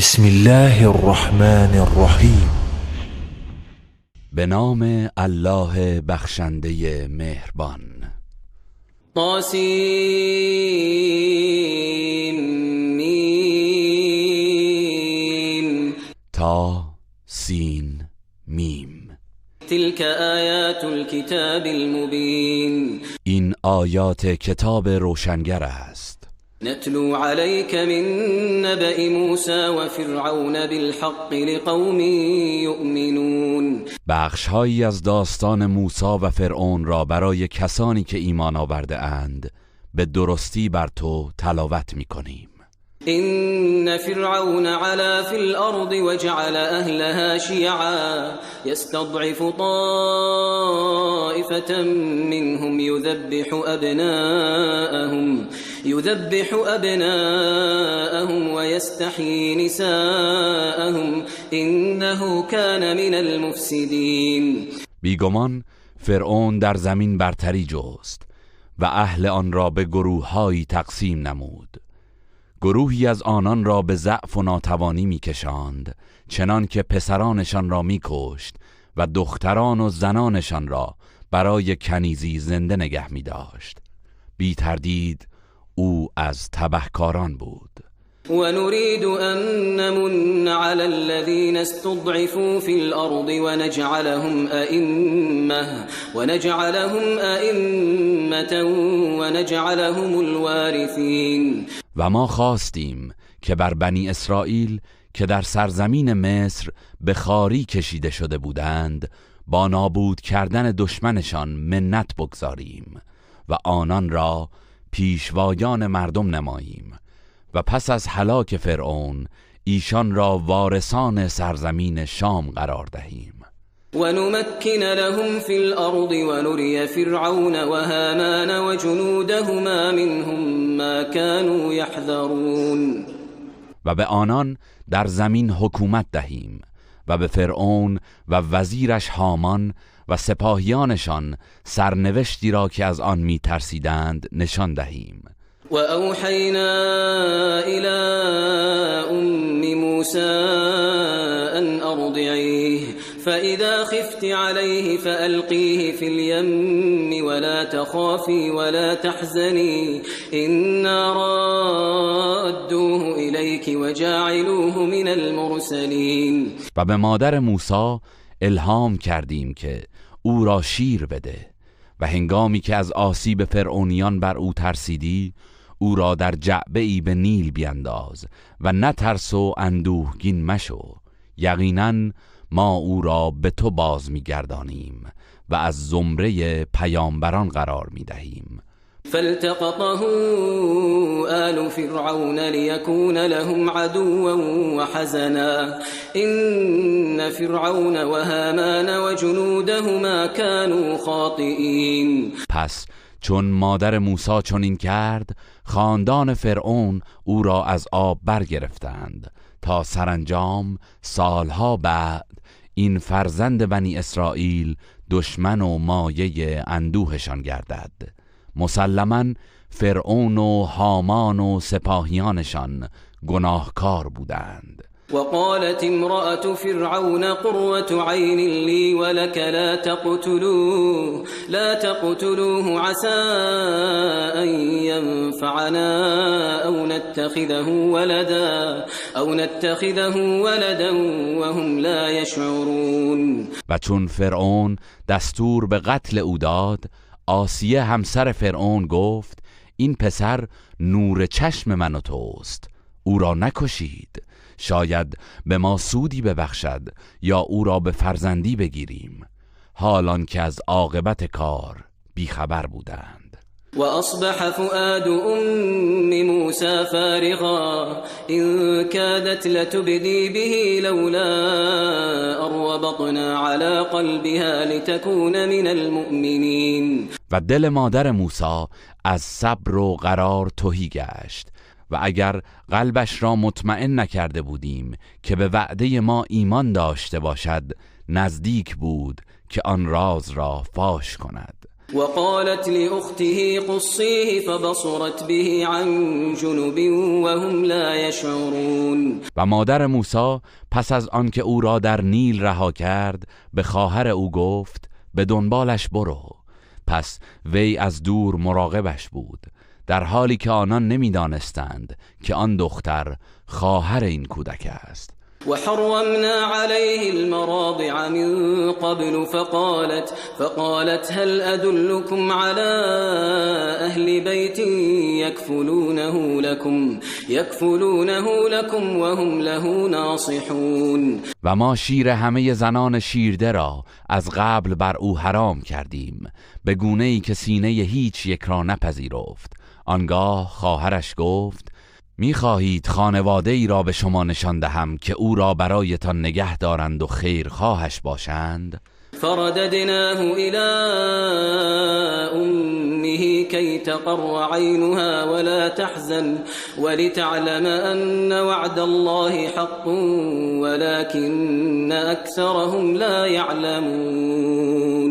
بسم الله الرحمن الرحیم. به نام الله بخشنده مهربان. طاسیم تا سین میم. تلك آیات الكتاب المبین. این آیات کتاب روشنگر است. نتلو عليك من نبأ موسى وفرعون بالحق لقوم يؤمنون. بخش‌هایی از داستان موسی و فرعون را برای کسانی که ایمان آورده اند به درستی بر تو تلاوت می‌کنیم. إن فرعون علا في الأرض وجعل أهلها شيعا يستضعف طائفة منهم يذبح أبناءهم ويستحيي نساءهم إنه كان من المفسدين. بیگمان فرعون در زمین برتری جست و اهل آن را به گروه‌هایی تقسیم نمود. گروهی از آنان را به ضعف و ناتوانی می‌کشاند، چنان که پسرانشان را می‌کشت و دختران و زنانشان را برای کنیزی زنده نگه می‌داشت. بی تردید او از تبهکاران بود. ونريد أن نمن على الذين استضعفوا في الأرض ونجعلهم أئمة ونجعلهم الوارثين. و ما خواستیم که بر بنی اسرائیل که در سرزمین مصر به خواری کشیده شده بودند با نابود کردن دشمنشان منت بگذاریم و آنان را پیشوایان مردم نماییم و پس از هلاک فرعون ایشان را وارثان سرزمین شام قرار دهیم. ونمكن لهم في الأرض ونري فرعون وهامان وجنودهما منهم ما كانوا يحذرون. و به آنان در زمین حکومت دهیم و به فرعون و وزیرش هامان و سپاهیانشان سرنوشتی را که از آن می ترسیدند نشان دهیم. و اوحینا الى ام موسی ان ارضعیه فاذا خفت عليه فالقيه في اليم ولا تخافي ولا تحزني إنا رادوه إليك وجاعلوه من المرسلين. و به مادر موسی الهام کردیم که او را شیر بده و هنگامی که از آسیب فرعونیان بر او ترسیدی او را در جعبه‌ای به نیل بینداز و نترس و اندوهگین مشو، یقیناً ما او را به تو باز می‌گردانیم و از زمره پیامبران قرار می‌دهیم. فالتقطه آل فرعون ليكون لهم عدوا وحزنا إن فرعون وهامان وجنودهما كانوا خاطئين. پس چون مادر موسی چنین کرد خاندان فرعون او را از آب برگرفتند تا سرانجام سالها بعد این فرزند بنی اسرائیل دشمن و مایه اندوهشان گردد. مسلماً فرعون و هامان و سپاهیانشان گناهکار بودند. وقالت امرأة فرعون قرة عين لي ولك لا تقتلوه عسى أن ينفعنا أو نتخذه ولدا وهم لا يشعرون. و چون فرعون دستور به قتل او داد، آسیه همسر فرعون گفت این پسر نور چشم من و توست، او را نکشید، شاید به ما سودی ببخشد یا او را به فرزندی بگیریم، حالان که از عاقبت کار بیخبر بودند. و اصبح فؤاد ام موسی فارغا ان كادت لتبدي به لولا اربطنا على قلبها لتكون من المؤمنين. و دل مادر موسی از صبر و قرار تهی گشت و اگر قلبش را مطمئن نکرده بودیم که به وعده ما ایمان داشته باشد نزدیک بود که آن راز را فاش کند. وقالت لأخته قصيه فبصرت به عن جنب وهم لا يشعرون. و مادر موسی پس از آنکه او را در نیل رها کرد به خواهر او گفت به دنبالش برو. پس وی از دور مراقبش بود، در حالی که آنان نمیدانستند که آن دختر خواهر این کودک است. وحرمنا عليه المراضع من قبل فقالت هل أدلكم على أهل بيت يكفلونه لكم وهم له ناصحون. و ما شیر همه زنان شیرده را از قبل بر او حرام کردیم، به گونه‌ای که سینه هیچ یک را نپذیرفت. آنگاه خواهرش گفت می‌خواهید خانواده ای را به شما نشان دهم که او را برایتان نگه دارند و خیرخواهش باشند؟ فرددناه إلى أمه كي تقر عينها ولا تحزن ولتعلم أن وعد الله حق ولكن أكثرهم لا يعلمون.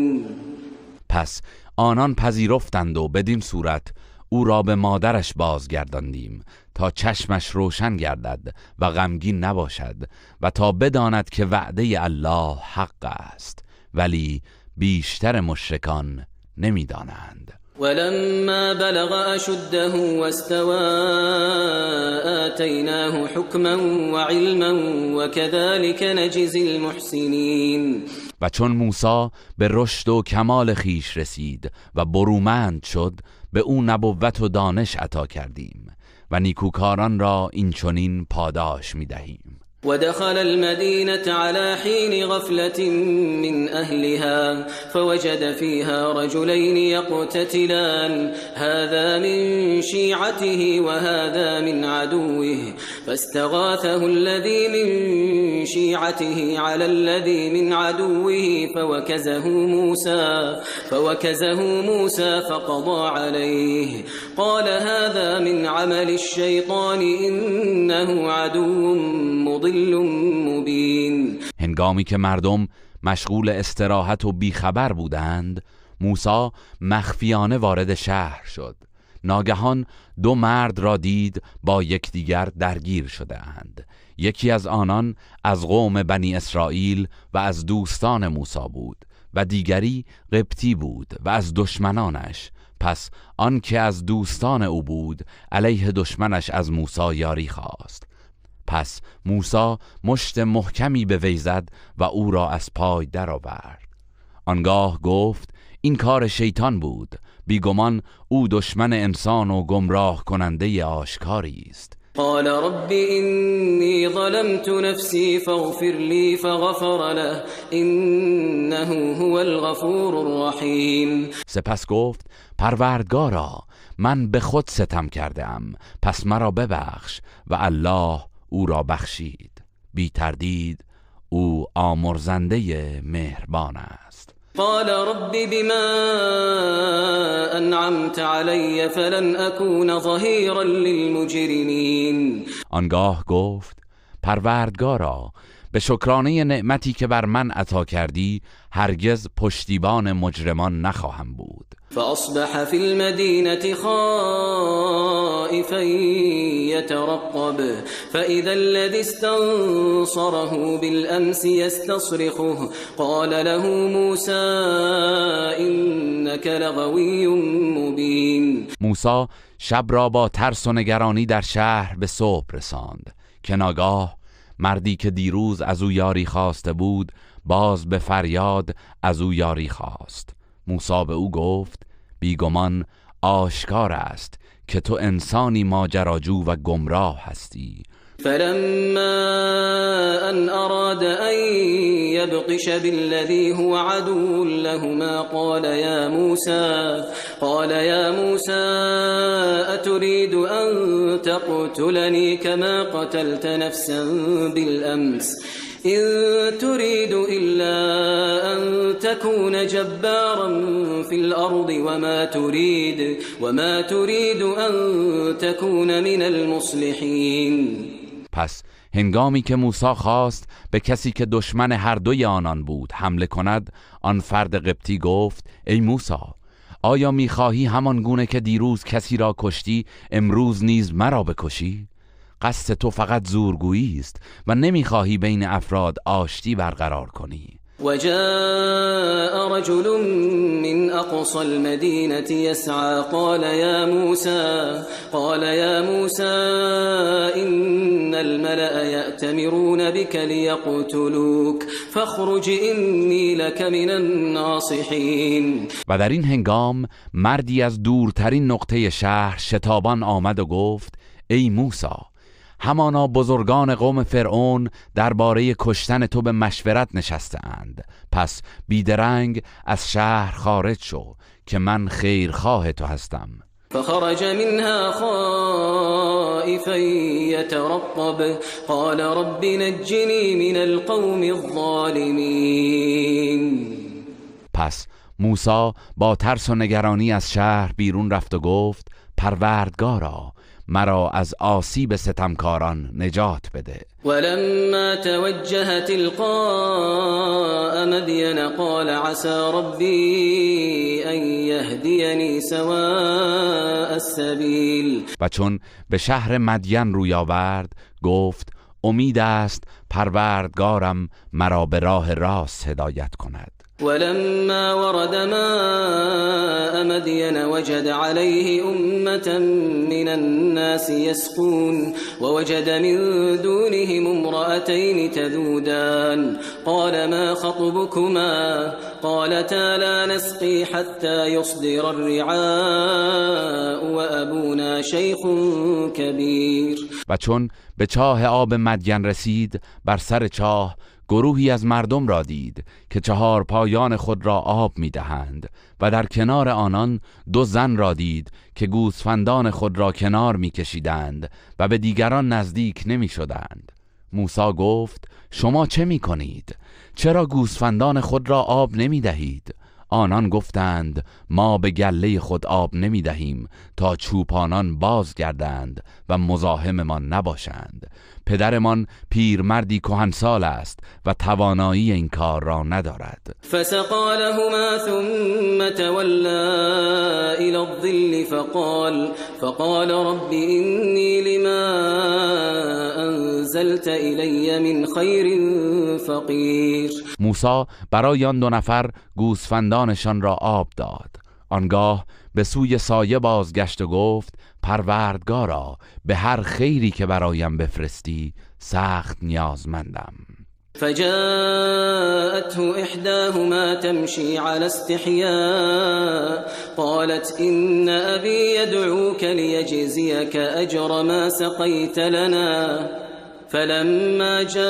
پس آنان پذیرفتند و بدین صورت او را به مادرش بازگرداندیم تا چشمش روشن گردد و غمگین نباشد و تا بداند که وعده الله حق است، ولی بیشتر مشرکان نمیدانند. ولما بلغ أشده واستوى آتيناه حكما وعلما وكذلك نجزي المحسنين. و چون موسی به رشد و کمال خیش رسید و برومند شد، به او نبوت و دانش عطا کردیم و نیکوکاران را این چنین پاداش می‌دهیم. ودخل المدينة على حين غفلة من أهلها فوجد فيها رجلين يقتتلان هذا من شيعته وهذا من عدوه فاستغاثه الذي من شيعته على الذي من عدوه فوكزه موسى فقضى عليه قال هذا من عمل الشيطان إنه عدو مضل مبین. هنگامی که مردم مشغول استراحت و بیخبر بودند، موسی مخفیانه وارد شهر شد. ناگهان دو مرد را دید با یکدیگر درگیر شده اند. یکی از آنان از قوم بنی اسرائیل و از دوستان موسی بود و دیگری قبطی بود و از دشمنانش. پس آن که از دوستان او بود علیه دشمنش از موسی یاری خواست. پس موسی مشت محکمی به وی زد و او را از پای درآورد. آنگاه گفت این کار شیطان بود، بیگمان او دشمن انسان و گمراه کننده آشکاری است. قال رب إني ظلمت نفسي فاغفر لي فغفر له إنه هو الغفور الرحیم. سپس گفت پروردگارا من به خود ستم کردم، پس مرا ببخش، و الله او را بخشید. بی تردید او آمرزنده مهربان است. قال رب بما انعمت علی فلن اكون ظهیرا للمجرمین. آنگاه گفت پروردگارا به شکرانه نعمتی که بر من عطا کردی هرگز پشتیبان مجرمان نخواهم بود. فأصبح في المدينة خائفا يترقب فإذا الذي استنصره بالأمس يستصرخه قال له موسى إنك لغوي مبين. موسی شب را با ترس و نگرانی در شهر به صبح رساند که ناگاه مردی که دیروز از او یاری خواسته بود باز به فریاد از او یاری خواست. موسی به او گفت بیگمان آشکار است که تو انسانی ماجراجو و گمراه هستی. فلما ان اراد ان يبطش بالذي هو عدو لهما قال يا موسى اتريد ان تقتلني كما قتلت نفسا بالامس إن تريد إلا أن تكون جبارا في الأرض وما تريد أن تكون من المصلحين. پس هنگامی که موسی خواست به کسی که دشمن هر دوی آنان بود حمله کند، آن فرد قبطی گفت ای موسی آیا میخواهی همان گونه که دیروز کسی را کشتی امروز نیز مرا بکشی؟ قصد تو فقط زورگویی است و نمیخواهی بین افراد آشتی برقرار کنی. وجاء رجل من أقصى المدينة يسعى قال يا موسى إن الملأ يأتمرون بك ليقتلوك فاخرج إني لك من الناصحين. و در این هنگام مردی از دورترین نقطه شهر شتابان آمد و گفت ای موسی، همانا بزرگان قوم فرعون درباره کشتن تو به مشورت نشسته اند، پس بیدرنگ از شهر خارج شو که من خیرخواه تو هستم. فخرج منها خائفا يترقب قال رب نجني من القوم الظالمين. پس موسی با ترس و نگرانی از شهر بیرون رفت و گفت پروردگارا مرا از آسیب ستمکاران نجات بده. ولما توجه تلقاء مدين قال عسى ربي أن يهديني سواء السبيل. و چون به شهر مدین روی آورد گفت امید است پروردگارم مرا به راه راست هدایت کند. ولما ورد ماء مدين وجد عليه أمة من الناس يسقون ووجد من دونهم امرأتين تذودان قال ما خطبكما قالتا لا نسقي حتى يصدر الرعاء وأبونا شيخ كبير. و چون به چاه آب مدین رسید بر سر چاه گروهی از مردم را دید که 4 پایان خود را آب می‌دهند و در کنار آنان 2 زن را دید که گوسفندان خود را کنار می‌کشیدند و به دیگران نزدیک نمی‌شدند. موسی گفت شما چه می‌کنید؟ چرا گوسفندان خود را آب نمی‌دهید؟ آنان گفتند ما به گله خود آب نمی‌دهیم تا چوپانان بازگردند و مزاحممان نباشند. پدرمان پیرمردی کهنسال است و توانایی این کار را ندارد. فسقى لهما ثم تولى إلى الظل فقال رب إني لما أنزلت إلي من خير فقير. موسی برای آن 2 نفر گوسفندانشان را آب داد. آنگاه به سوی سایه بازگشت و گفت پروردگارا به هر خیری که برایم بفرستی سخت نیازمندم. فجاءته إحداهما تمشي على استحياء قالت إن أبي يدعوك ليجزيك أجر ما سقيت لنا فلما جاءه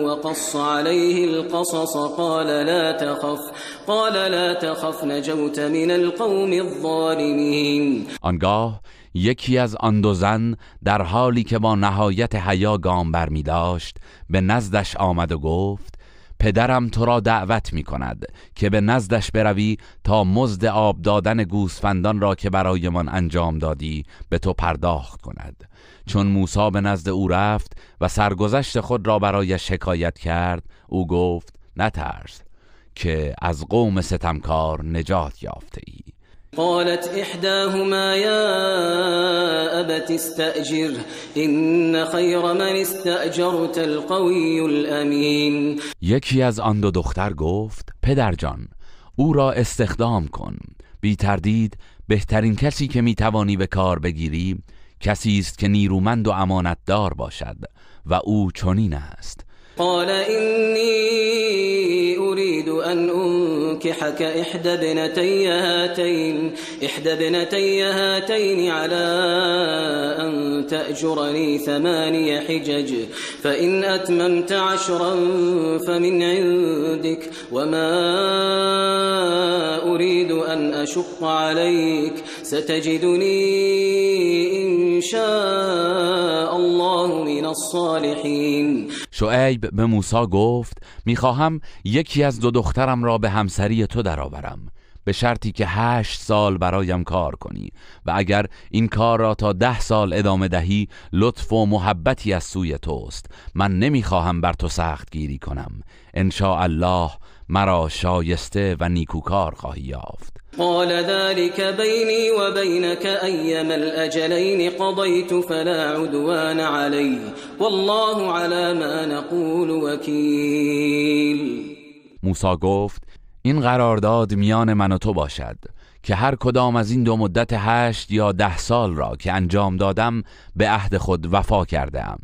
وقص عليه القصص قال لا تخف نجوت من القوم الظالمين. آنگاه یکی از آن 2 زن در حالی که با نهایت حیا گام بر می داشت به نزدش آمد و گفت پدرم تو را دعوت می کند که به نزدش بروی تا مزد آب دادن گوسفندان را که برایمان انجام دادی به تو پرداخت کند. چون موسی به نزد او رفت و سرگذشت خود را برایش حکایت کرد او گفت نترس که از قوم ستمکار نجات یافته ای. قالت إحداهما يا أبت استأجره إن خير من استأجرت القوي الأمين. یکی از آن 2 دختر گفت پدر جان او را استخدام کن، بی تردید بهترین کسی که میتوانی به کار بگیری کسی است که نیرومند و امانتدار باشد و او چنین است. قال إني أريد أن أنكحك إحدى ابنتي هاتين على أن تأجرني 8 حجج فإن أتممت 10 فمن عندك وما أريد أن أشق عليك ستجدني إن شاء الله من الصالحين. شعیب به موسی گفت میخواهم یکی از 2 دخترم را به همسری تو درآورم به شرطی که 8 سال برایم کار کنی و اگر این کار را تا 10 سال ادامه دهی لطف و محبتی از سوی توست. من نمیخواهم بر تو سخت گیری کنم. ان شاء الله مرا شایسته و نیکوکار خواهی یافت. قال ذلك بيني وبينك أيما الأجلين قضيت فلا عدوان علي والله على ما نقول وكيل. موسی گفت این قرارداد میان من و تو باشد که هر کدام از این دو مدت 8 یا 10 سال را که انجام دادم به عهد خود وفا کردم،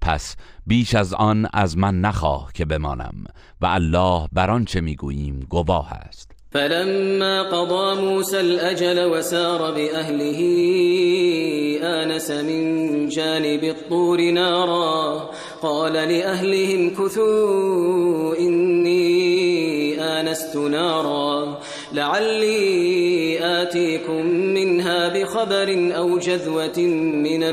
پس بیش از آن از من نخواه که بمانم و الله بر آنچه میگوییم گواه است. فلما قضى موسى الأجل وسار بأهله آنس من جانب الطور نارا قال لأهلهم كثوا إني آنست نارا لعلي آتيكم منها بخبر أو جذوة من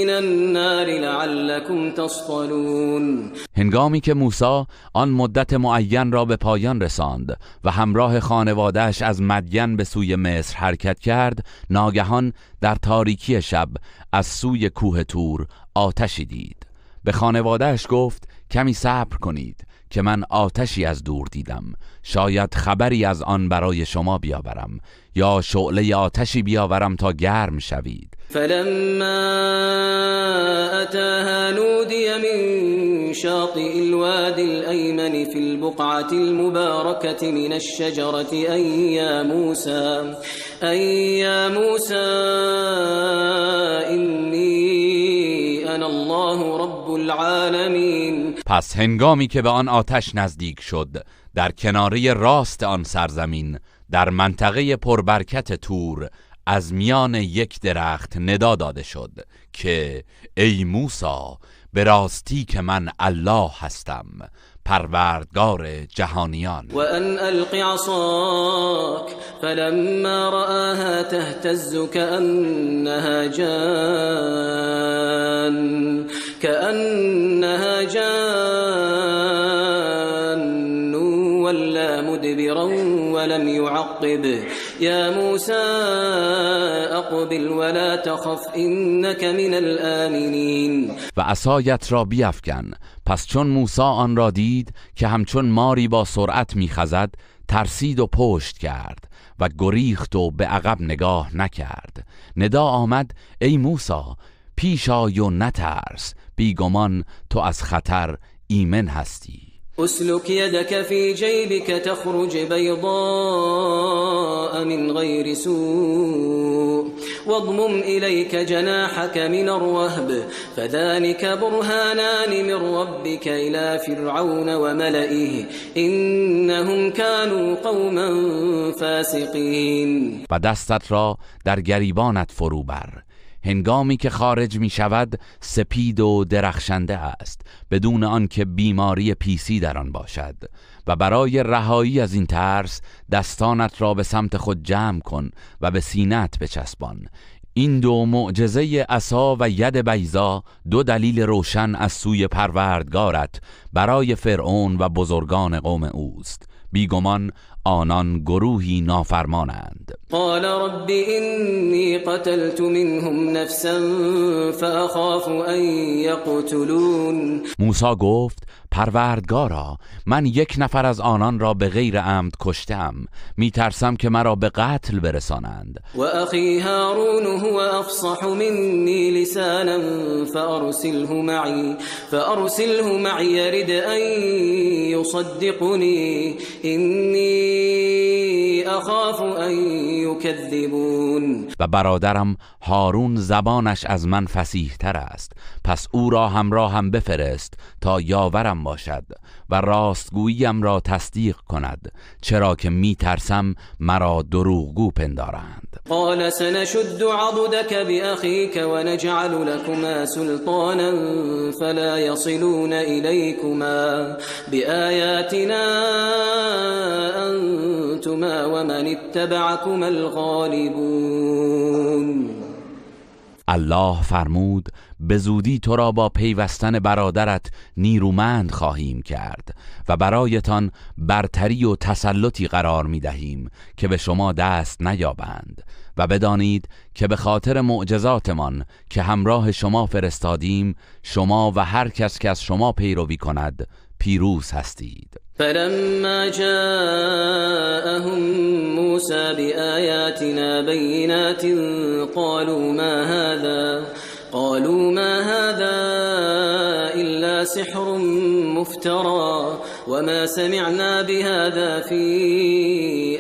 النار لعلكم تصطلون. هنگامی که موسی آن مدت معین را به پایان رساند و همراه خانواده‌اش از مدین به سوی مصر حرکت کرد، ناگهان در تاریکی شب از سوی کوه طور آتشی دید. به خانواده‌اش گفت کمی صبر کنید که من آتشی از دور دیدم، شاید خبری از آن برای شما بیاورم یا شعله آتشی بیاورم تا گرم شوید. فلما أتاها نودي من شاطئ الوادي الأيمن في البقعة المباركة من الشجرة أي يا موسى إني أنا الله رب العالمين. پس هنگامی که به آن آتش نزدیک شد، در کناره راست آن سرزمین در منطقه پربرکت طور از میان یک درخت ندا داده شد که ای موسی، به راستی که من الله هستم، پروردگار جهانیان. و ان الق عصاک فلما رآها تهتز كأنها جان ولا مدبرا ولم يعقب يا موسى اقبل ولا تخف انك من الآمنين. و عصایت را بیفکن. پس چون موسی آن را دید که همچون ماری با سرعت میخزد، ترسید و پشت کرد و گریخت و به عقب نگاه نکرد. ندا آمد ای موسی، پیش آی و نترس، بیگمان تو از خطر ایمن هستی. اسلك يدك في جيبك تخرج بيضاء من غير سوء واضمم إليك جناحك من الرهب فذلك برهانان من ربك إلى فرعون وملئه إنهم كانوا قوما فاسقين. و دستت را در گریبانت فرو بر. هنگامی که خارج می شود سپید و درخشنده است، بدون آنکه بیماری پیسی در آن باشد. و برای رهایی از این ترس دستانت را به سمت خود جمع کن و به سینه‌ات بچسبان. این دو معجزه عصا و ید بیضا دو دلیل روشن از سوی پروردگارت برای فرعون و بزرگان قوم اوست. بیگمان آنان گروهی نافرمانند. قال رب إني قتلت منهم نفسا فأخاف أن يقتلون. موسی گفت پروردگارا، من یک نفر از آنان را به غیر عمد کشتم، میترسم که مرا به قتل برسانند. و اخی هارون هو افصح منی لسانا فارسله معی يرد ان يصدقني اینی اخاف ان یکذبون. و برادرم هارون زبانش از من فصیح تر است، پس او را همراهم بفرست تا یاورم باشد و راستگوییم را تصدیق کند، چرا که می ترسم مرا دروغگو پندارند. قال سنشد عضدك بأخيك ونجعل لكما سلطانا فلا يصلون إليكما بآياتنا أنتما ومن اتبعكما الغالبون. الله فرمود به زودی تو را با پیوستن برادرت نیرومند خواهیم کرد و برایتان برتری و تسلطی قرار می دهیم که به شما دست نیابند. و بدانید که به خاطر معجزاتمان که همراه شما فرستادیم، شما و هر کس که از شما پیروی کند پیروز هستید. فلما جاءهم موسى بآياتنا بينات قالوا ما هذا إلا سحر مفترى وما سمعنا بهذا في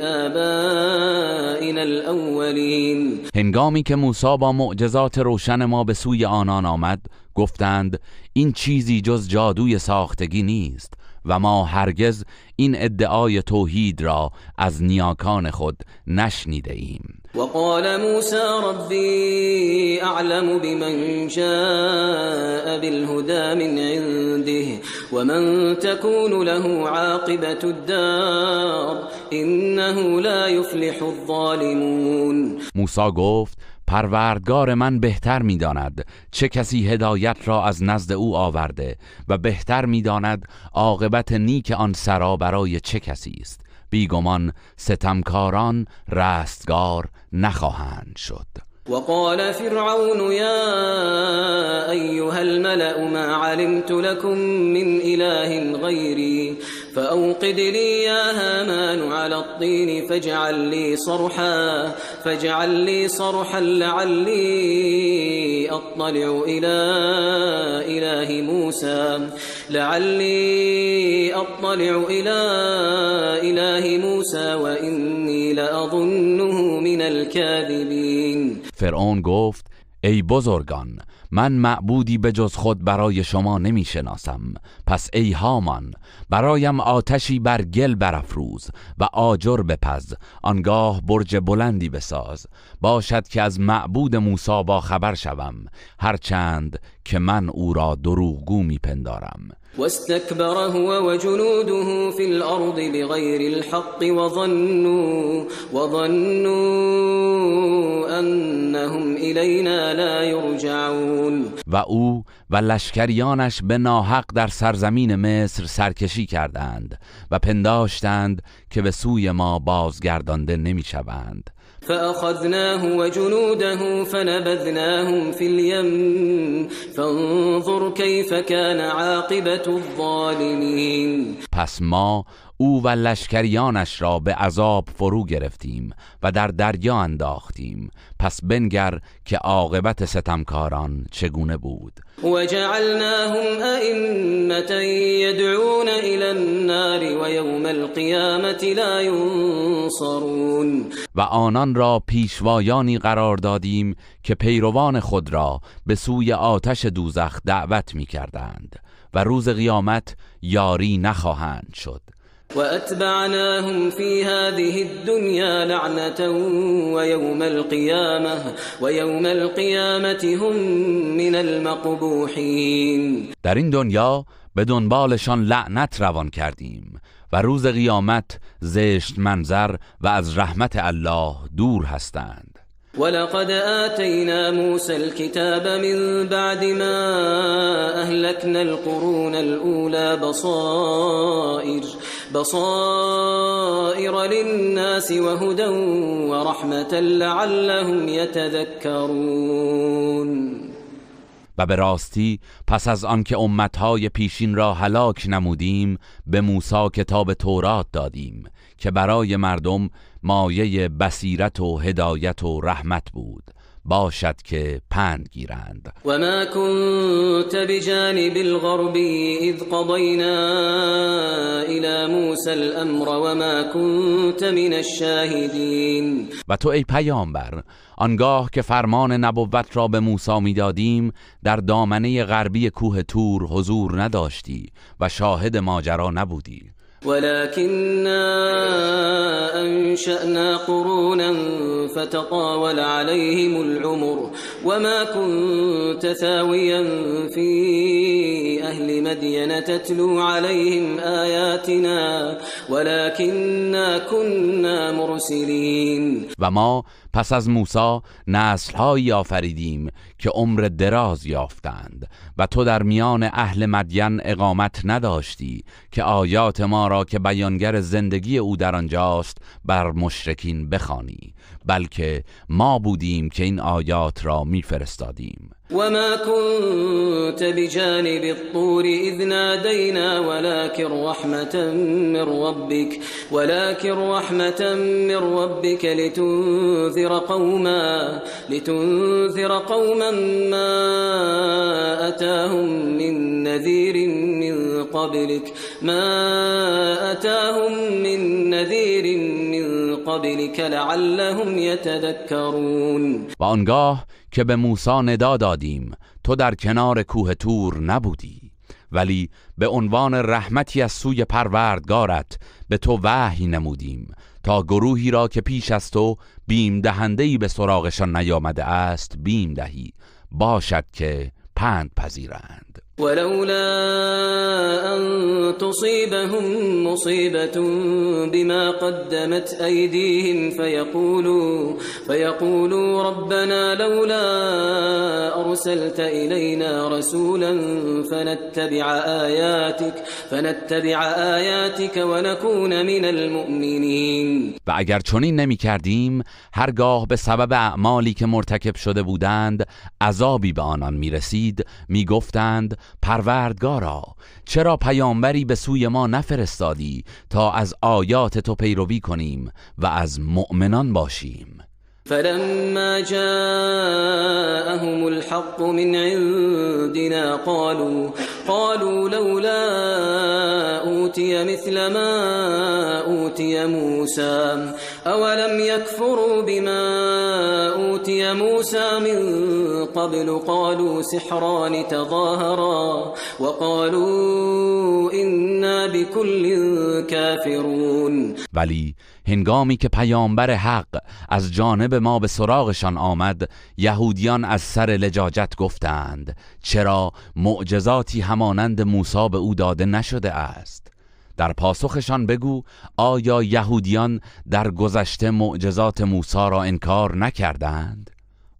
آبائنا الأولين. هنگامی که موسی با معجزات روشن ما به سوی آنان آمد، گفتند این چیزی جز جادوی ساختگی نیست و ما هرگز این ادعای توحید را از نیاکان خود نشنیده ایم. وقال موسى ربي أعلم بمن جاء بالهدى من عنده ومن تكون له عاقبة الدار إنه لا يفلح الظالمون. موسی گفت پروردگار من بهتر می‌داند چه کسی هدایت را از نزد او آورده و بهتر می‌داند عاقبت نیک آن سرا برای چه کسی است. بیگمان ستمکاران رستگار نخواهند شد. وقال فرعون يا أيها الملأ ما علمت لكم من إله غيري فأوقد لي يا هامان على الطين فاجعل لي صرحا لعلي أطلع إلى إله موسى وإني لأظنه من الكاذبين. فرعون گفت ای بزرگان، من معبودی به جز خود برای شما نمی شناسم. پس ای هامان، برایم آتشی بر گل برافروز و آجر بپز، آنگاه برج بلندی بساز، باشد که از معبود موسی با خبر شوم، هرچند که من او را دروغگو می پندارم. واستكبر هو وجنوده في الأرض بغير الحق وظنوا أنهم إلينا لا يرجعون. و او و لشکریانش به ناحق در سرزمین مصر سرکشی کردند و پنداشتند که به سوی ما بازگردانده نمی شوند. فأخذناه وجنوده فنبذناهم في اليم فانظر كيف كان عاقبة الظالمين. پس ما او و لشکریانش را به عذاب فرو گرفتیم و در دریا انداختیم، پس بنگر که عاقبت ستمکاران چگونه بود. وجعلناهم أئمة يدعون إلى النار ويوم القيامة لا ينصرون. و آنان را پیشوایانی قرار دادیم که پیروان خود را به سوی آتش دوزخ دعوت می کردند و روز قیامت یاری نخواهند شد. وأتبعناهم في هذه الدنيا لعنة ويوم القيامة هم من المقبوحين. در این دنیا به دنبالشان لعنت روان کردیم و روز قیامت زشت منظر و از رحمت الله دور هستند. ولقد آتينا موسى الكتاب من بعد ما أهلكنا القرون الأولى بصائر للناس وهدى ورحمة لعلهم يتذكرون. و به راستی پس از آنکه امتهای پیشین را هلاک نمودیم به موسی کتاب تورات دادیم که برای مردم مایه بصیرت و هدایت و رحمت بود، باشد که پند گیرند. و ما كنت بجانب الغرب اذ قضینا الى موسى الامر و ما كنت من الشاهدین. و تو ای پیامبر آنگاه که فرمان نبوت را به موسی میدادیم در دامنه غربی کوه طور حضور نداشتی و شاهد ماجرا نبودی. ولكننا أنشأنا قرونا فتطاول عليهم العمر وما كنت ثاويا في أهل مدين تتلو عليهم آياتنا ولكننا كنا مرسلين. و ما پس از موسی نسل‌هایی آفریدیم که عمر دراز یافتند و تو در میان اهل مدین اقامت نداشتی که آیات ما را که بیانگر زندگی او در آنجاست بر مشرکین بخوانی، بلکه ما بودیم که این آیات را میفرستادیم. وما كنت بجانب الطور إذ نادينا ولكن رحمة من ربك لتنذر قوما ما أتاهم من نذير من قبلك لعلهم يتذكرون. و آنگاه که به موسی ندا دادیم تو در کنار کوه طور نبودی، ولی به عنوان رحمتی از سوی پروردگارت به تو وحی نمودیم تا گروهی را که پیش از تو بیم دهنده‌ای به سراغشان نیامده است بیم دهی، باشد که پند پذیرند. ولولا أن تصيبهم مصيبة بما قدمت أيديهم فيقولوا ربنا لولا أرسلت إلينا رسولا فنتبع آياتك ونكون من المؤمنين. و اگر چنین نمی کردیم هرگاه به سبب اعمالی که مرتکب شده بودند عذابی به آنان می رسید می گفتند پروردگارا چرا پیامبری به سوی ما نفرستادی تا از آیات تو پیروی کنیم و از مؤمنان باشیم. فلما جاءهم الحق من عندنا قالوا لولا أوتي مثل ما أوتي موسى أولم يكفروا بما أوتي موسى من قبل قالوا سحران تظاهرا وقالوا إنا بكل كافرون. ولی هنگامی که پیامبر حق از جانب ما به سراغشان آمد یهودیان از سر لجاجت گفتند چرا معجزاتی همانند موسی به او داده نشده است؟ در پاسخشان بگو آیا یهودیان در گذشته معجزات موسی را انکار نکردند؟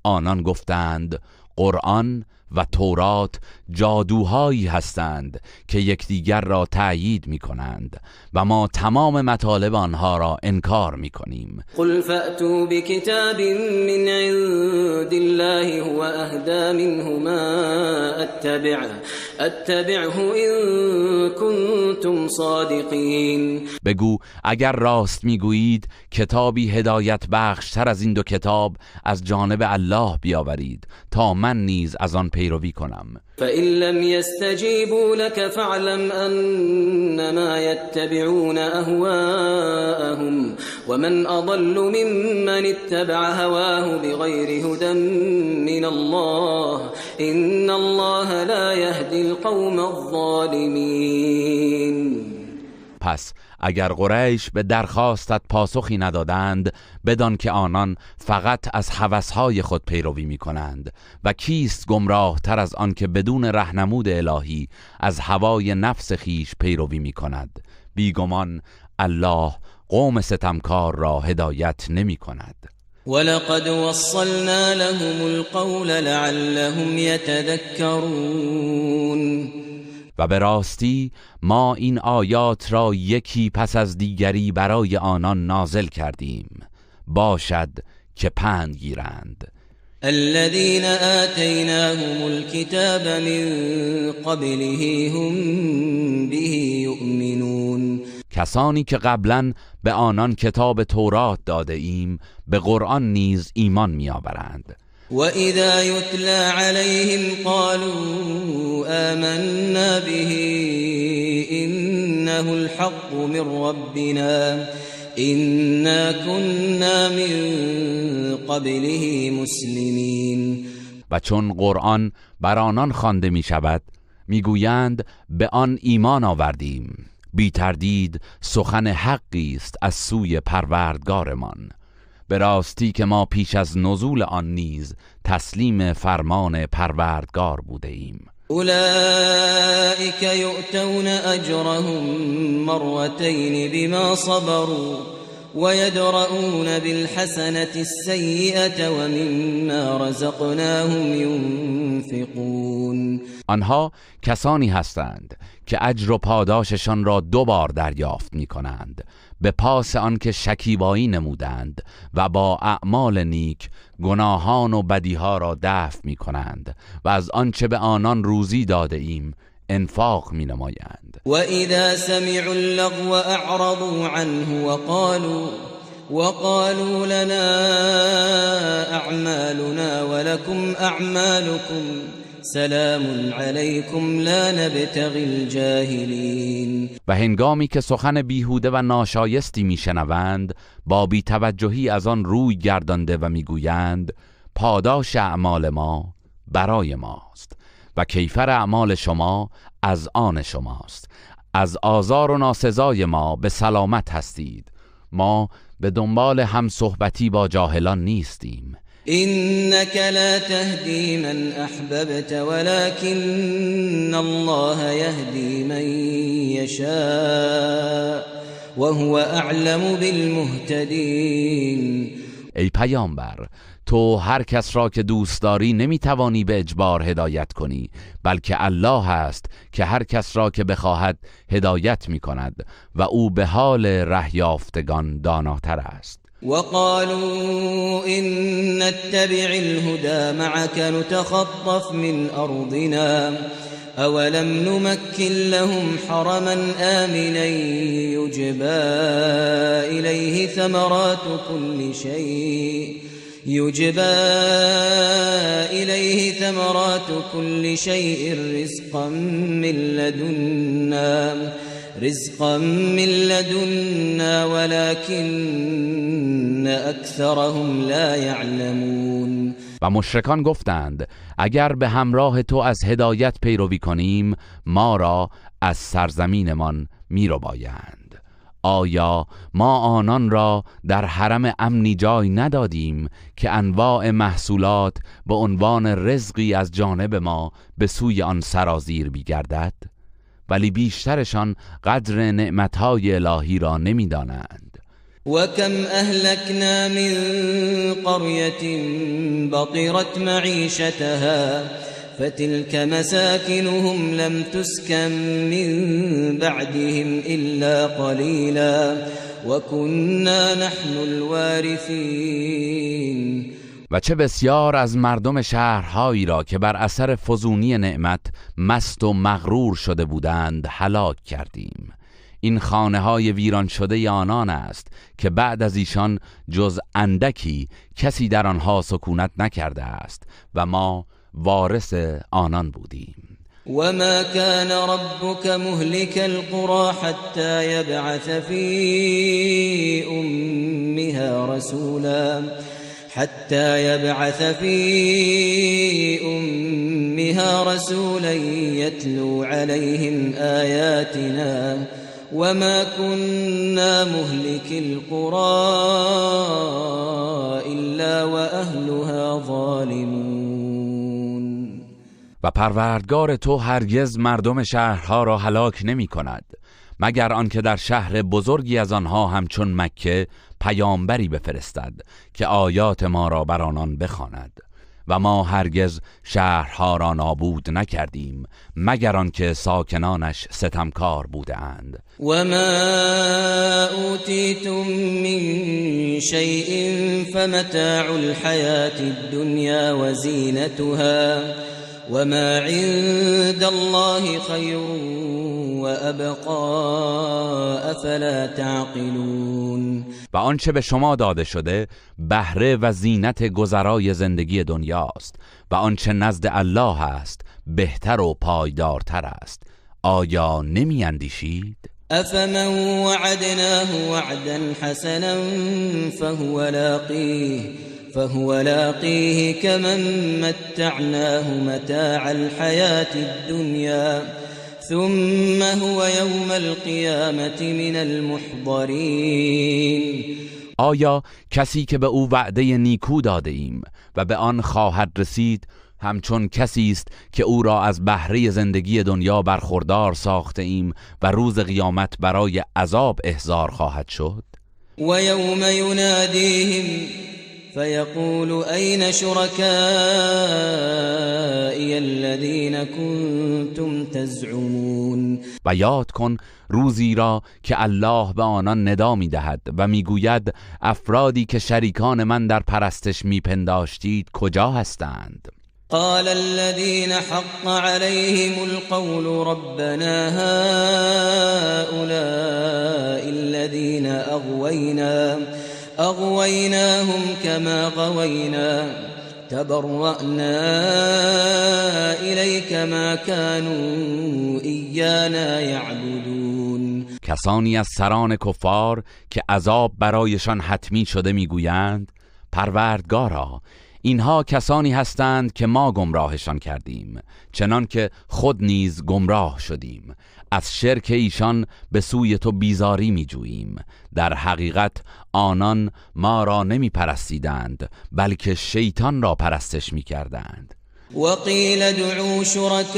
آنان گفتند قرآن و تورات جادوهایی هستند که یکدیگر را تأیید می کنند و ما تمام مطالب آنها را انکار می کنیم. قل فأتوا بكتاب من عند الله هو أهدى منه ما اتبعه إن كنتم صادقین. بگو اگر راست میگویید کتابی هدایت بخشتر از این دو کتاب از جانب الله بیاورید تا من نیز از آن پیروی کنم. فإن لم يستجيبوا لك فاعلم أنما يتبعون أهواءهم ومن أضل ممن اتبع هواه بغير هدى من الله إن الله لا يهدي القوم الظالمين. پس اگر قریش به درخواستت پاسخی ندادند بدان که آنان فقط از هوسهای خود پیروی می کنند و کیست گمراه تر از آن که بدون رهنمود الهی از هوای نفس خیش پیروی می کند. بیگمان الله قوم ستمکار را هدایت نمی کند. ولقد وصلنا لهم القول لعلهم يتذكرون. و به راستی ما این آیات را یکی پس از دیگری برای آنان نازل کردیم باشد که پند گیرند. الذين آتيناهم الكتاب من قبله هم به يؤمنون. کسانی که قبلا به آنان کتاب تورات داده ایم به قرآن نیز ایمان می آورند. وَإِذَا يُتْلَى عَلَيْهِمْ قَالُوا آمَنَّا بِهِ إِنَّهُ الْحَقُّ مِنْ رَبِّنَا إِنَّا كُنَّا مِنْ قَبْلِهِ مُسْلِمِينَ. و چون قرآن بر آنان خوانده می شود می گویند به آن ایمان آوردیم، بی تردید سخن حقی است از سوی پروردگارمان. به راستی که ما پیش از نزول آن نیز تسلیم فرمان پروردگار بوده ایم. اولئک یؤتون اجرهم مرتين بما صبروا ويدرؤون بالحسنة السيئة ومما رزقناهم ينفقون. آنها کسانی هستند که اجر و پاداششان را 2 بار دریافت می کنند به پاس آنکه شکیبایی نمودند و با اعمال نیک گناهان و بدیها را دفع می کنند و از آنچه به آنان روزی داده ایم انفاق می نمایند. و اذا سمعوا اللغو اعرضوا عنه وقالوا لنا اعمالنا ولكم اعمالكم سلام علیکم لا نبتغی الجاهلین. و هنگامی که سخن بیهوده و ناشایستی میشنوند با بی‌توجهی از آن روی گردانده و میگویند پاداش اعمال ما برای ماست و کیفر اعمال شما از آن شماست. از آزار و ناسزای ما به سلامت هستید. ما به دنبال هم صحبتی با جاهلان نیستیم. إنك لا تهدي من أحببت ولكن الله يهدي من يشاء وهو أعلم بالمهتدين. ای پیامبر، تو هر کس را که دوست داری نمیتوانی به اجبار هدایت کنی، بلکه الله است که هر کس را که بخواهد هدایت میکند و او به حال ره یافتگان داناتر است. وقالوا إن نتبع الهدى معك نتخطف من أرضنا أولم نمكن لهم حرما آمنا يجبى إليه ثمرات كل شيء رزقا من لدنا ولكن اکثرهم لا يعلمون. و مشرکان گفتند اگر به همراه تو از هدایت پیروی کنیم ما را از سرزمینمان میربایند. آیا ما آنان را در حرم امنی جای ندادیم که انواع محصولات به عنوان رزقی از جانب ما به سوی آن سرازیر بیگردد؟ ولی بیشترشان قدر نعمتهای الهی را نمیدانند. وكم أهلكنا من قرية بطرت معيشتها فتلك مساكنهم لم تسكن من بعدهم إلا قليلا وكنا نحن الوارثين. و چه بسیار از مردم شهرهایی را که بر اثر فزونی نعمت مست و مغرور شده بودند هلاک کردیم. این خانه‌های ویران شده آنان است که بعد از ایشان جز اندکی کسی در آنها سکونت نکرده است و ما وارث آنان بودیم. وما كان ربك مهلك القرى حتى يبعث في أمها رسولا يتلو عليهم آياتنا وما كنا مهلك القرى إلا وأهلها ظالمون. و پروردگار تو هرگز مردم شهرها را هلاک نمی کند مگر آنکه در شهر بزرگی از آنها همچون مکه پیامبری بفرستد که آیات ما را بر آنان بخواند و ما هرگز شهرها را نابود نکردیم مگر آنکه ساکنانش ستمکار بودند. و ما اوتیتم من شیء فمتاع الحیاة الدنیا و زینتها وما عند الله خیر وابقى افلا تعقلون. و آنچه به شما داده شده بهره و زینت گذرای زندگی دنیاست و آنچه نزد الله است بهتر و پایدارتر است. آیا نمی اندیشید؟ افمن وعدناه وعدا حسنا فهو لاقيه كمن متعناه متاع الحياة الدنيا ثم هو يوم القيامة من المحضرين. آیا کسی که به او وعده نیکو داده ایم و به آن خواهد رسید همچون کسی است که او را از بهره زندگی دنیا برخوردار ساخته ایم و روز قیامت برای عذاب احضار خواهد شد؟ و یوم ینادیهم فيقول أين شركائي الذين كنتم تزعمون. و یاد کن روزی را که الله به آنان ندا می‌دهد و میگوید افرادی که شریکان من در پرستش میپنداشتید کجا هستند؟ قال الذين حق عليهم القول ربنا هؤلاء الذين أغويناهم كما غوينا تبرأنا إليك ما كانوا إيانا يعبدون. کسانی از سران کفار که عذاب برایشان حتمی شده میگویند پروردگارا اینها کسانی هستند که ما گمراهشان کردیم چنان که خود نیز گمراه شدیم. از شرک ایشان به سوی تو بیزاری می جوییم. در حقیقت آنان ما را نمی پرستیدند بلکه شیطان را پرستش می کردند. وقيل ادعوا شركاءكم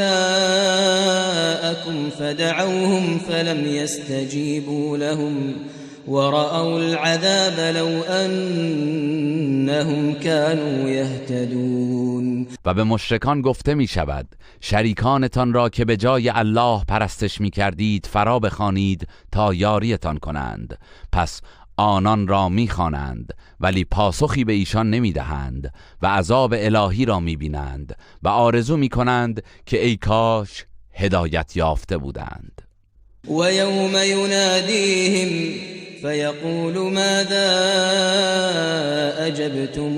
فدعوهم فلم يستجيبوا لهم ورأوا العذاب لو أنهم كانوا يهتدون. و به مشرکان گفته می شود شریکانتان را که به جای الله پرستش می کردید فرا بخوانید تا یاریتان کنند. پس آنان را می خوانند ولی پاسخی به ایشان نمی دهند و عذاب الهی را می بینند و آرزو می کنند که ای کاش هدایت یافته بودند. و یوم ینادیهم فیقول ماذا اجبتم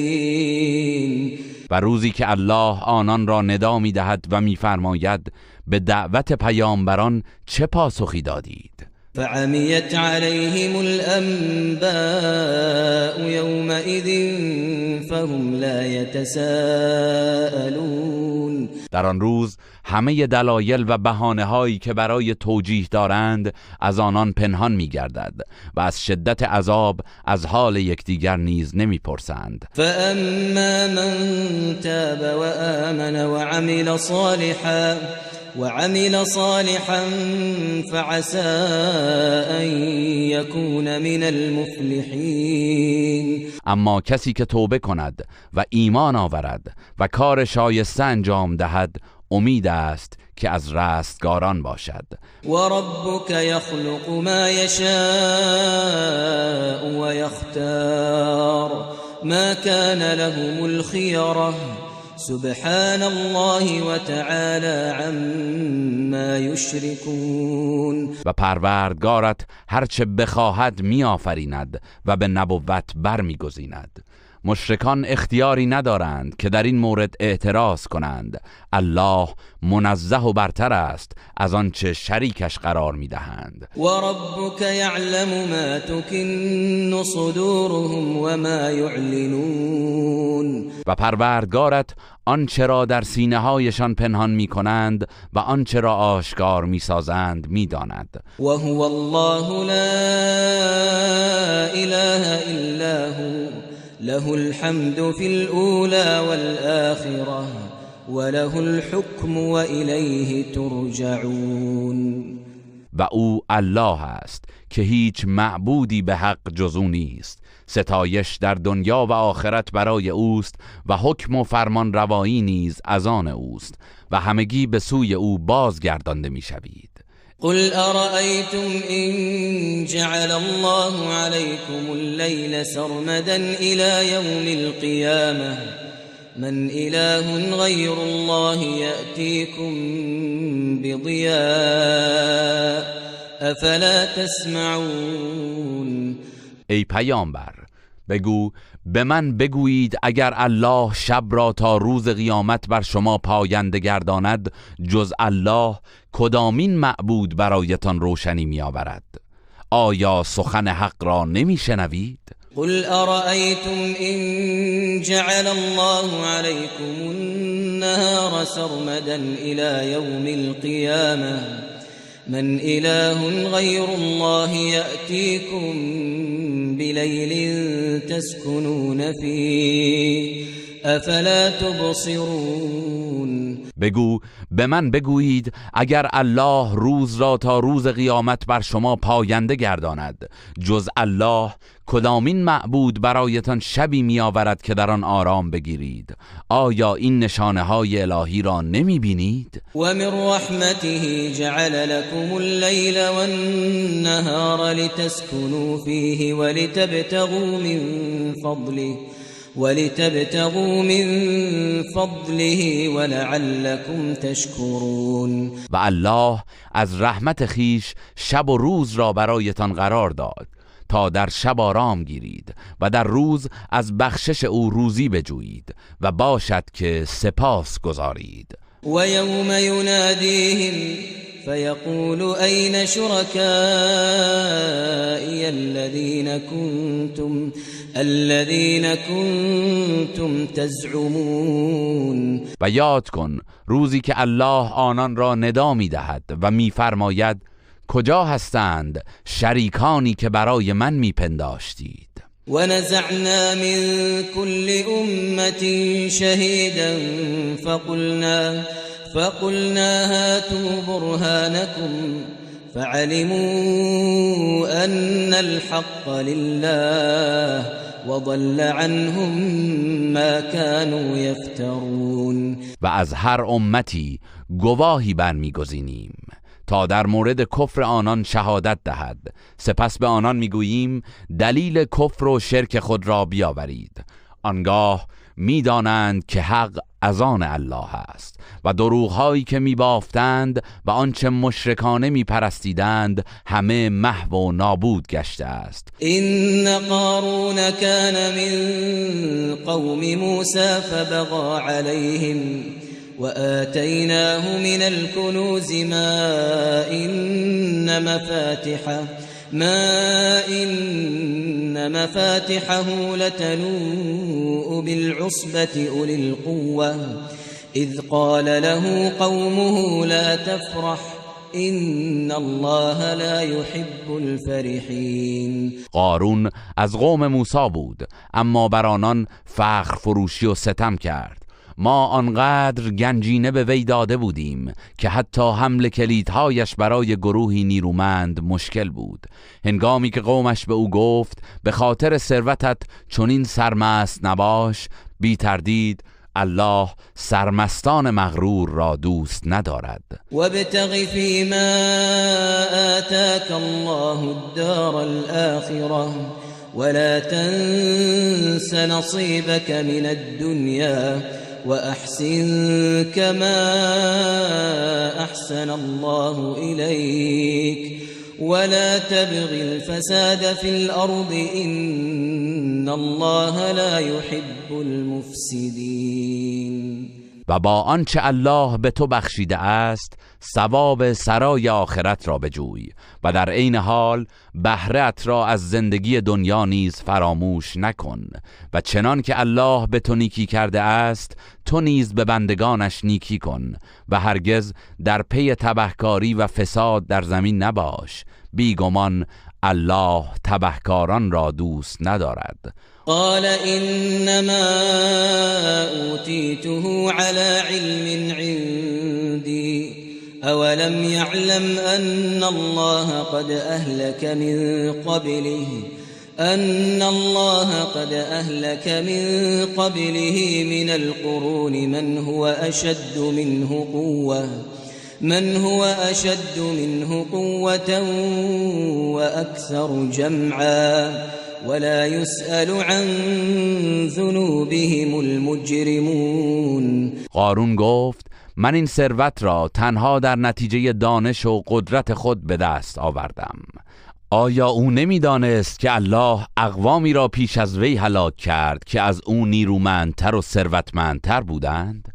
المرسلین. و روزی که الله آنان را ندا می دهد و می فرماید به دعوت پیامبران چه پاسخی دادید؟ فعمیت علیهم الانباء یومئذ فهم لا یتساءلون. در آن روز همه دلایل و بهانه هایی که برای توجیه دارند از آنان پنهان می گردد و از شدت عذاب از حال یکدیگر نیز نمی پرسند. فاما من تاب و آمن وعمل صالحا فعسى أن يكون من المفلحين. اما کسی که توبه کند و ایمان آورد و کار شایسته انجام دهد امید است که از رستگاران باشد. و ربک یخلق ما یشاء و یختار ما کان لهم الخیره سبحان الله و تعالی عما یشرکون. و پروردگارت هرچه بخواهد می آفریند و به نبوت بر می گزیند. مشرکان اختیاری ندارند که در این مورد اعتراض کنند. الله منزه و برتر است از آنچه شریکش قرار می دهند. و ربک یعلم ما تکن صدورهم و ما یعلنون. و پروردگارت آنچه را در سینه هایشان پنهان می کنند و آنچه را آشکار می سازند می داند. و هو الله لا اله الا هو له الحمد في الأولى والآخرة وله الحكم وإليه ترجعون. و او الله است که هیچ معبودی به حق جز او نیست. ستایش در دنیا و آخرت برای اوست و حکم و فرمان روایی نیز از آن اوست و همگی به سوی او بازگردانده می شوید. قل أرأيتم إن جعل الله عليكم الليل سرمدا إلى يوم القيامة من إله غير الله يأتيكم بضياء أفلا تسمعون. ای پیامبر بگو به من بگویید اگر الله شب را تا روز قیامت بر شما پاینده گرداند جز الله کدامین معبود برایتان روشنی می آورد؟ آیا سخن حق را نمی شنوید؟ قل أرأيتم إن جعل الله عليكم النهار سرمدا إلى يوم القيامة من إله غير الله يأتيكم بليل تسكنون فيه أفلا تبصرون. بگو به من بگویید اگر الله روز را تا روز قیامت بر شما پاینده گرداند، جز الله کدامین معبود برایتان شبی می آورد که در آن آرام بگیرید؟ آیا این نشانه های الهی را نمی بینید؟ و من رحمته جعل لكم اللیل والنهار لتسكنوا فيه ولتبتغوا من فضله ولعلكم تشكرون. و الله از رحمت خیش شب و روز را برایتان قرار داد تا در شب آرام گیرید و در روز از بخشش او روزی بجویید و باشد که سپاس گذارید. و یوم ینادیهم فیقول این شرکائی الذین کنتم تزعمون. و یاد کن روزی که الله آنان را ندا می دهد و می فرماید کجا هستند شریکانی که برای من می پنداشتید؟ و نزعنا من كل امة شهیدا فقلنا هاتوا برهانكم فعلموا ان الحق لله وضل عنهم ما كانوا يفترون. و از هر امتی گواهی برمیگزینیم تا در مورد کفر آنان شهادت دهد، سپس به آنان میگوییم دلیل کفر و شرک خود را بیاورید. آنگاه میدانند که حق از آن الله است و دروغ‌هایی که میبافتند و آنچه مشرکانه میپرستیدند همه محو و نابود گشته است. این قارون کان من قوم موسی فبغى عليهم وآتيناه من الكنوز ما إن مفاتحه لتنوء بالعصبة أولي القوة إذ قال له قومه لا تفرح إن الله لا يحب الفرحين. قارون از قوم موسی بود، اما بر آنان فخر فروشی و ستم کرد. ما آنقدر گنجینه به وی داده بودیم که حتی حمل کلیدهایش برای گروهی نیرومند مشکل بود. هنگامی که قومش به او گفت به خاطر ثروتت چنین سرمست نباش، بی تردید الله سرمستان مغرور را دوست ندارد. وابتغ فيما آتاك الله الدار الآخرة ولا تنس نصيبك من الدنيا وأحسن كما أحسن الله إليك ولا تبغ الفساد في الأرض إن الله لا يحب المفسدين. و با آنچه الله به تو بخشیده است ثواب سرای آخرت را بجوی و در عین حال بهره‌ات را از زندگی دنیا نیز فراموش نکن و چنان که الله به تو نیکی کرده است تو نیز به بندگانش نیکی کن و هرگز در پی تبهکاری و فساد در زمین نباش. بیگمان الله تبهکاران را دوست ندارد. قال إنما أوتيته على علم عندي أولم يعلم أن الله قد أهلك من قبله من القرون من هو أشد منه قوة وأكثر جمعا ولا يسأل عن ذنوبهم المجرمون. قارون گفت من این ثروت را تنها در نتیجه دانش و قدرت خود به دست آوردم. آیا او نمیدانست که الله اقوامی را پیش از وی هلاک کرد که از او نیرومندتر و ثروتمندتر بودند؟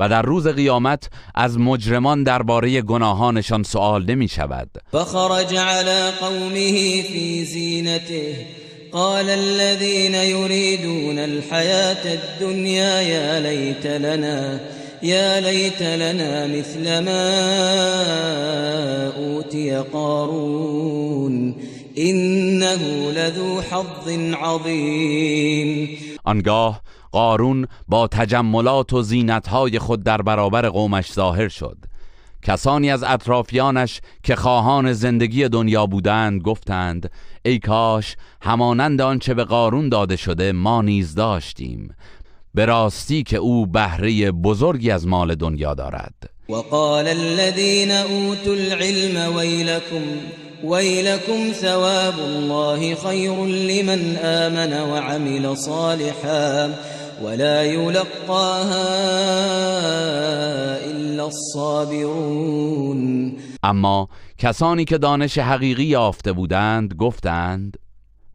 و در روز قیامت از مجرمان درباره گناهانشان سؤال نمی شود. فخرج على قومه في زینته قال الذين يريدون الحياة الدنيا يا ليت لنا مثل ما أوتي قارون إنه لذو حظ عظيم. آنگاه قارون با تجملات و زینتهای خود در برابر قومش ظاهر شد. کسانی از اطرافیانش که خواهان زندگی دنیا بودند گفتند ای کاش همانند آنچه به قارون داده شده ما نیز داشتیم. به راستی که او بهره بزرگی از مال دنیا دارد. وقال الذين اوتوا العلم ويلكم ثواب الله خير لمن آمن وعمل صالحا ولا يلقاها الا الصابرون. اما کسانی که دانش حقیقی یافته بودند گفتند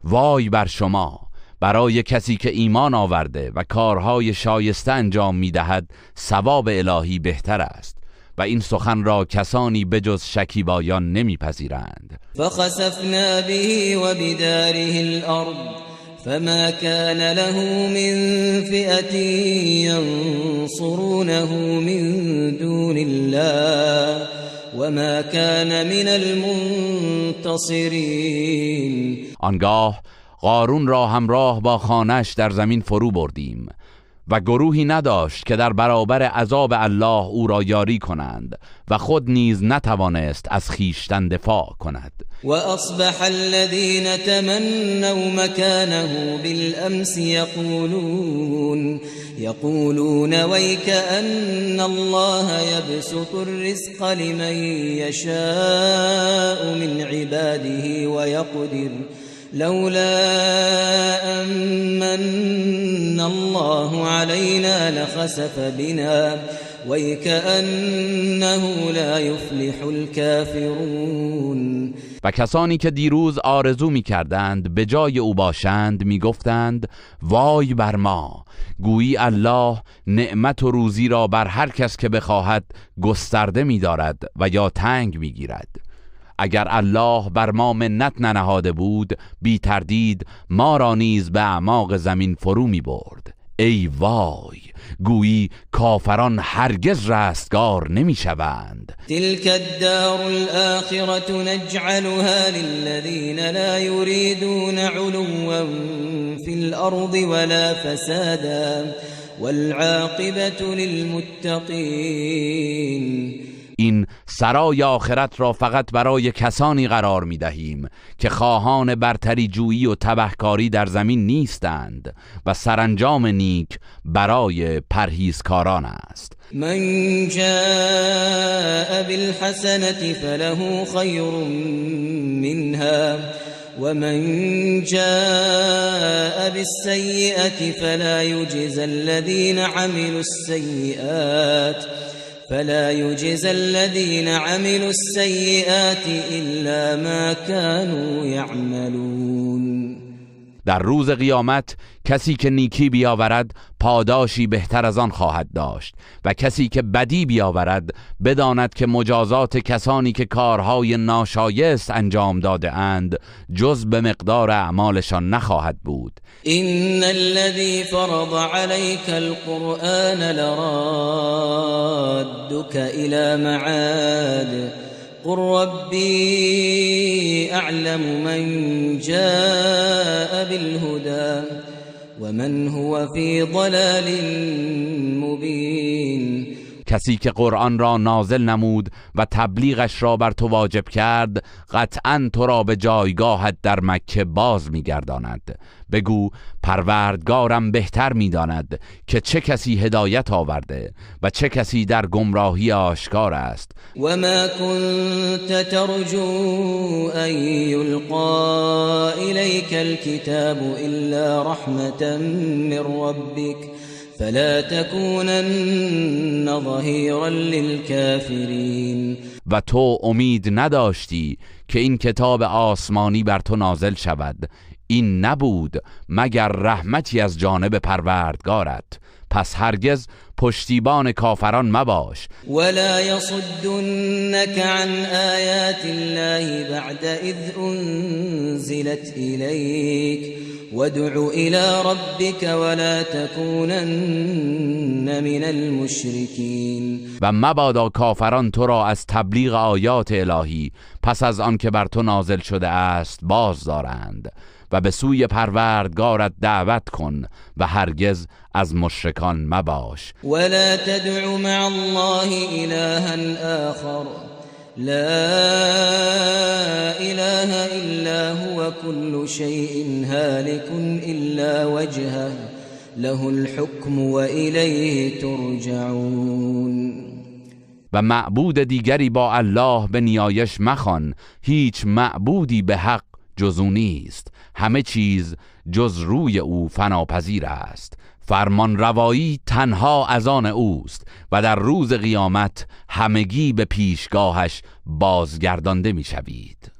وای بر شما، برای کسی که ایمان آورده و کارهای شایسته انجام می‌دهد ثواب الهی بهتر است و این سخن را کسانی بجز شکیبایان نمیپذیرند. فخسفنا به و بداره الارض فما كان له من فئة ينصرونه من دون الله وما كان من المنتصرین. آنگاه قارون را همراه با خانش در زمین فرو بردیم و گروهی نداشت که در برابر عذاب الله او را یاری کنند و خود نیز نتوانست از خویشتن دفاع کند. و اصبح الذين تمنوا مكانه بالامس يقولون ويكأن الله يبسط الرزق لمن يشاء من عباده ويقدر لولا أمن الله علينا لخسف بنا ويكأنه لا يفلح الكافرون. و کسانی که دیروز آرزو می کردند به جای او باشند می گفتند وای بر ما، گویی الله نعمت و روزی را بر هر کس که بخواهد گسترده می دارد و یا تنگ می گیرد. اگر الله بر ما منت ننهاده بود بی تردید ما را نیز به اعماق زمین فرو می برد. ای وای، گویی کافران هرگز رستگار نمی شوند. تلك الدار الآخرة نجعلها للذین لا يريدون علوا في الأرض ولا فسادا والعاقبة للمتقین. این سرای آخرت را فقط برای کسانی قرار می دهیم که خواهان برتری جویی و تبهکاری در زمین نیستند و سرانجام نیک برای پرهیزکاران است. من جاء بالحسنة فله خير منها ومن جاء بالسيئة فلا يجزى الذين عملوا السيئات إلا ما كانوا يعملون. در روز قیامت کسی که نیکی بیاورد پاداشی بهتر از آن خواهد داشت و کسی که بدی بیاورد بداند که مجازات کسانی که کارهای ناشایست انجام داده اند جز به مقدار اعمالشان نخواهد بود. إن الذي فرض عليك القرآن لرادك إلى معاد قل ربي أعلم من جاء بالهدى ومن هو في ضلال مبين. کسی که قرآن را نازل نمود و تبلیغش را بر تو واجب کرد قطعاً تو را به جایگاهت در مکه باز می‌گرداند. بگو پروردگارم بهتر می‌داند که چه کسی هدایت آورده و چه کسی در گمراهی آشکار است. و ما كنت ترجو ان يلقى إليك الكتاب إلا رحمة من ربك فلا تكونن ظهيرا للكافرين. و تو امید نداشتی که این کتاب آسمانی بر تو نازل شود، این نبود مگر رحمتی از جانب پروردگارت، پس هرگز پشتیبان کافران مباش. ولا يصدنك عن آیات الله بعد اذ انزلت إليك وادع إلى ربك ولا تكونن من المشركين. و مبادا کافران تو را از تبلیغ آیات الهی پس از آن که بر تو نازل شده است باز دارند و به سوی پروردگارت دعوت کن و هرگز از مشرکان مباش. ولا تدع مع الله إلها آخر لا إله إلا هو كل شيء هالك إلا وجهه له الحكم وإليه ترجعون. و معبود دیگری با الله به نیایش مخوان. هیچ معبودی به حق جز او نیست. همه چیز جز روی او فناپذیر است. فرمان روایی تنها از آن اوست و در روز قیامت همگی به پیشگاهش بازگردانده می شوید.